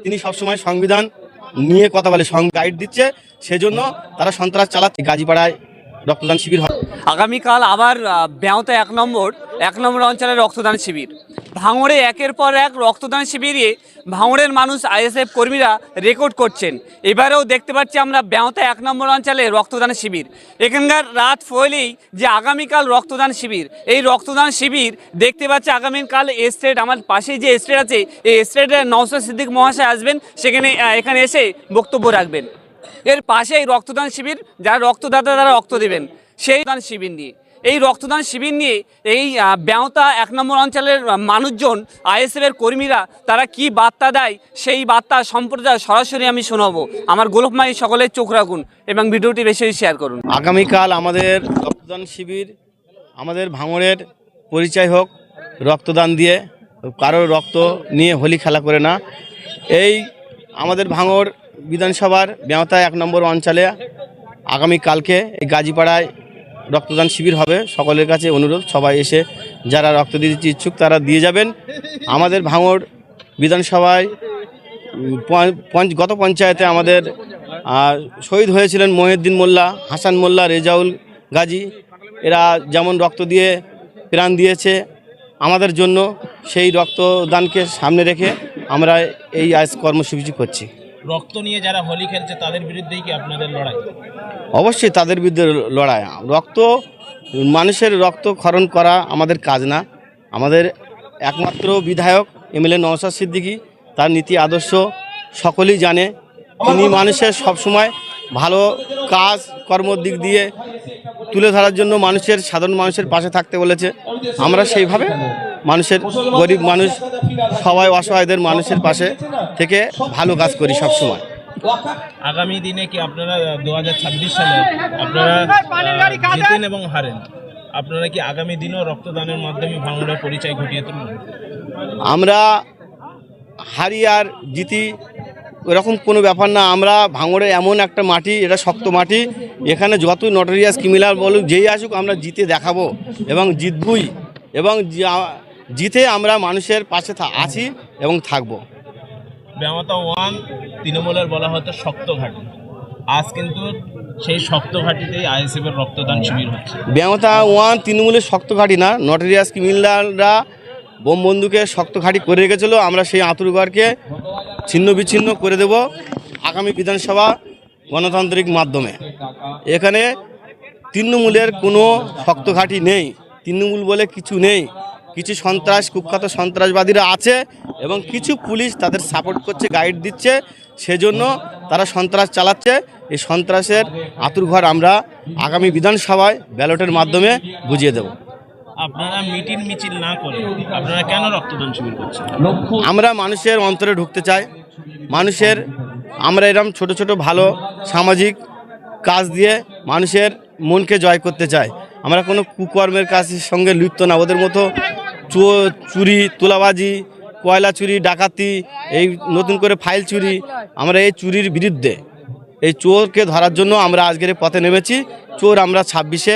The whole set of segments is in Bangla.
তিনি সবসময় সংবিধান নিয়ে কথা বলে, গাইড দিচ্ছে, সেজন্য তারা সন্ত্রাস চালাচ্ছে। গাজীপাড়ায় রক্তদান শিবির হবে আগামীকাল। আবার ব্যাঁওতা এক নম্বর অঞ্চলের রক্তদান শিবির। ভাঙড়ে একের পর এক রক্তদান শিবিরে ভাঙড়ের মানুষ আইএসএফ কর্মীরা রেকর্ড করছেন। এবারেও দেখতে পাচ্ছি আমরা ব্যাঁওতা 1 নম্বর অঞ্চলে রক্তদান শিবির। এখানকার রাত ফইলেই যে আগামীকাল রক্তদান শিবির, এই রক্তদান শিবির দেখতে পাচ্ছি আগামীকাল এস্টেট, আমার পাশেই যে এস্টেট আছে এই এস্টেটের নওশাদ সিদ্দিক মহাশয় আসবেন, এখানে এসে বক্তব্য রাখবেন। এর পাশেই রক্তদান শিবির, যারা রক্তদাতা তারা রক্ত দেবেন, সেই দান শিবির নিয়ে এই রক্তদান শিবির নিয়ে এই ব্যাঁওতা 1 নম্বর অঞ্চলের মানুষজন, আইএসএফের কর্মীরা তারা কি বার্তা দেয়, সেই বার্তা সম্প্রচার সরাসরি আমি শোনাবো। আমার গোলকমাই সকলে চোখ রাখুন এবং ভিডিওটি বেশি শেয়ার করুন। আগামীকাল আমাদের রক্তদান শিবির, আমাদের ভাঙড়ের পরিচয় হোক রক্তদান দিয়ে। কারোর রক্ত নিয়ে হোলি খেলা করে না। এই আমাদের ভাঙড় বিধানসভার ব্যাঁওতা 1 নম্বর অঞ্চলে আগামীকালকে এই গাজীপাড়ায় রক্তদান শিবির হবে। সকলের কাছে অনুরোধ, সবাই এসে যারা রক্ত দিতে ইচ্ছুক তারা দিয়ে যাবেন। আমাদের ভাঙড় বিধানসভায় গত পঞ্চায়েতে আমাদের শহীদ হয়েছিলেন মহিউদ্দিন মোল্লা, হাসান মোল্লা, রেজাউল গাজী। এরা যেমন রক্ত দিয়ে প্রাণ দিয়েছে আমাদের জন্য, সেই রক্তদানকে সামনে রেখে আমরা এই আজ কর্মসূচি করছি। রক্ত নিয়ে যারা হোলি খেলছে তাদের বিরুদ্ধেই কি আপনাদের লড়াই? অবশ্যই তাদের বিরুদ্ধে লড়াই। মানুষের রক্ত ক্ষরণ করা আমাদের কাজ না। আমাদের একমাত্র বিধায়ক এমএলএ নওশাদ সিদ্দিকী, তার নীতি আদর্শ সকলেই জানে। তিনি মানুষের সবসময় ভালো কাজ কর্মর দিক দিয়ে তুলে ধরার জন্য সাধারণ মানুষের পাশে থাকতে বলেছে। আমরা সেইভাবে মানুষের, গরিব মানুষ, সবাই অসহায়দের মানুষের পাশে থেকে ভালো কাজ করি সবসময়। আগামী দিনে কি আপনারা 2026 সালে আপনারা জিতেন এবং হারেন, আপনারা কি আগামী দিনেও রক্তদানের মাধ্যমে ভাঙড়ের পরিচয় ঘটিয়ে তুলবেন? আমরা হারি আর জিতি এরকম কোনো ব্যাপার না। আমরা ভাঙড়ে এমন একটা মাটি, এটা শক্ত মাটি, এখানে যত নটোরিয়াস ক্রিমিনাল বলুক, যেই আসুক আমরা জিতে দেখাবো এবং জিতবই, এবং জিতে আমরা মানুষের পাশে আছি এবং থাকবো। ব্যাঁওতা 1 তৃণমূলের বলা হতো শক্ত ঘাঁটি, আজ কিন্তু সেই শক্ত ঘাঁটিতেই আইএসএফের রক্তদান শিবির হচ্ছে। ব্যাঁওতা 1 তৃণমূলের শক্ত ঘাঁটি না, নটোরিয়াস ক্রিমিনালরা বোম বন্দুকে শক্ত ঘাঁটি করে রেখেছিল। আমরা সেই আঁতুরঘরকে ছিন্ন বিচ্ছিন্ন করে দেব আগামী বিধানসভা গণতান্ত্রিক মাধ্যমে। এখানে তৃণমূলের কোনো শক্ত ঘাঁটি নেই, তৃণমূল বলে কিছু নেই। কিছু কুখ্যাত সন্ত্রাসবাদীরা আছে এবং কিছু পুলিশ তাদের সাপোর্ট করছে, গাইড দিচ্ছে, সেজন্য তারা সন্ত্রাস চালাচ্ছে। এই সন্ত্রাসের আঁতুরঘর আমরা আগামী বিধানসভায় ব্যালটের মাধ্যমে বুঝিয়ে দেব। আপনারা মিটিং মিছিল না করে আপনারা কেন রক্তদান শিবির করছেন? আমরা মানুষের অন্তরে ঢুকতে চাই। আমরা এরকম ছোট ছোট ভালো সামাজিক কাজ দিয়ে মানুষের মনকে জয় করতে চাই। আমরা কোনো কুকর্মের কাজের সঙ্গে লিপ্ত না। ওদের মতো চুরি, তোলাবাজি, কয়লা চুরি, ডাকাতি, এই নতুন করে ফাইল চুরি, আমরা এই চুরির বিরুদ্ধে, এই চোরকে ধরার জন্য আমরা আজকের পথে নেমেছি। চোর আমরা 26-এ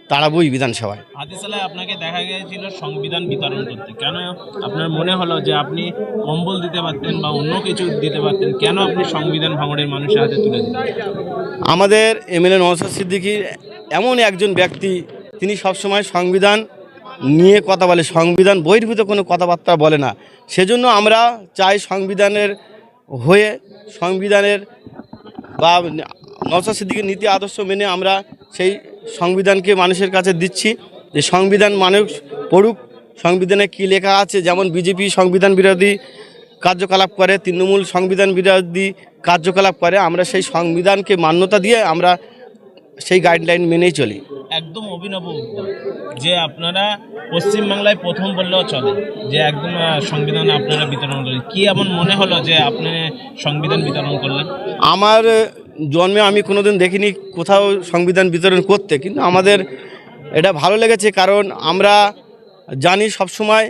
তাড়াবই বিধানসভায়। হাতিশালায় আপনাকে দেখা গিয়েছিল সংবিধান বিতরণ করতে, কেন আপনার মনে হলো যে আপনি কম্বল দিতে পারতেন বা অন্য কিছু দিতে পারতেন, কেন আপনি সংবিধান ভাঙড়ের মানুষের হাতে তুলে দিলেন? আমাদের এমএলএ নওশাদ সিদ্দিকী এমন একজন ব্যক্তি, তিনি সবসময় সংবিধান নিয়ে কথা বলে, সংবিধান বহির্ভূত কোনো কথাবার্তা বলে না। সেজন্য আমরা চাই সংবিধানের হয়ে, সংবিধানের বা নওশাদ সিদ্দিকীর নীতি আদর্শ মেনে আমরা সেই সংবিধানকে মানুষের কাছে দিচ্ছি, যে সংবিধান মানুষ পড়ুক, সংবিধানে কি লেখা আছে। যেমন বিজেপি সংবিধান বিরোধী কার্যকলাপ করে, তৃণমূল সংবিধান বিরোধী কার্যকলাপ করে, আমরা সেই সংবিধানকে মান্যতা দিয়ে আমরা সেই গাইডলাইন মেনেই চলি। একদম অভিনব যে আপনারা পশ্চিমবাংলায় প্রথম বললেও চলে যে একদম সংবিধান আপনারা বিতরণ করেন। কি এমন মনে হলো যে আপনি সংবিধান বিতরণ করলেন? আমার জন্মে আমি কোনোদিন দেখিনি কোথাও সংবিধান বিতরণ করতে, কিন্তু আমাদের এটা ভালো লেগেছে। কারণ আমরা জানি সবসময়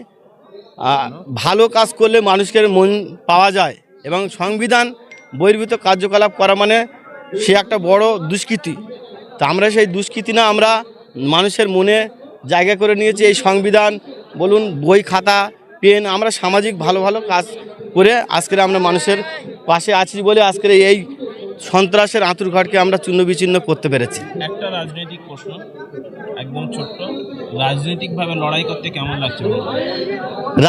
ভালো কাজ করলে মানুষের মন পাওয়া যায়, এবং সংবিধান বহির্ভূত কার্যকলাপ করা মানে সে একটা বড় দুষ্কৃতি। তা আমরা সেই দুষ্কৃতি না, আমরা মানুষের মনে জায়গা করে নিয়েছি। এই সংবিধান বলুন, বই, খাতা, পেন, আমরা সামাজিক ভালো ভালো কাজ করে আজকের আমরা মানুষের পাশে আছি বলে আজকের এই সন্ত্রাসের আঁতুড়ঘরকে আমরা চূর্ণ বিচূর্ণ করতে পেরেছি। একটা রাজনৈতিক প্রশ্ন, একদম ছোট্ট, রাজনৈতিকভাবে লড়াই করতে কেমন লাগছে?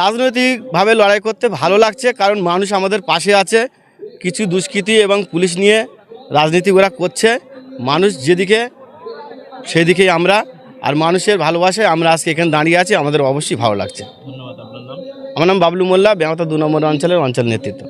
রাজনৈতিকভাবে লড়াই করতে ভালো লাগছে, কারণ মানুষ আমাদের পাশে আছে। কিছু দুষ্কৃতী এবং পুলিশ নিয়ে রাজনীতি ওরা করছে, মানুষ যেদিকে সেদিকেই আমরা, আর মানুষের ভালোবাসায় আমরা আজকে এখানে দাঁড়িয়ে আছি, আমাদের অবশ্যই ভালো লাগছে। ধন্যবাদ। আপনার নাম? আমার নাম বাবলু মোল্লা, বেহাতা 2 নম্বর অঞ্চলের অঞ্চল নেতৃত্ব।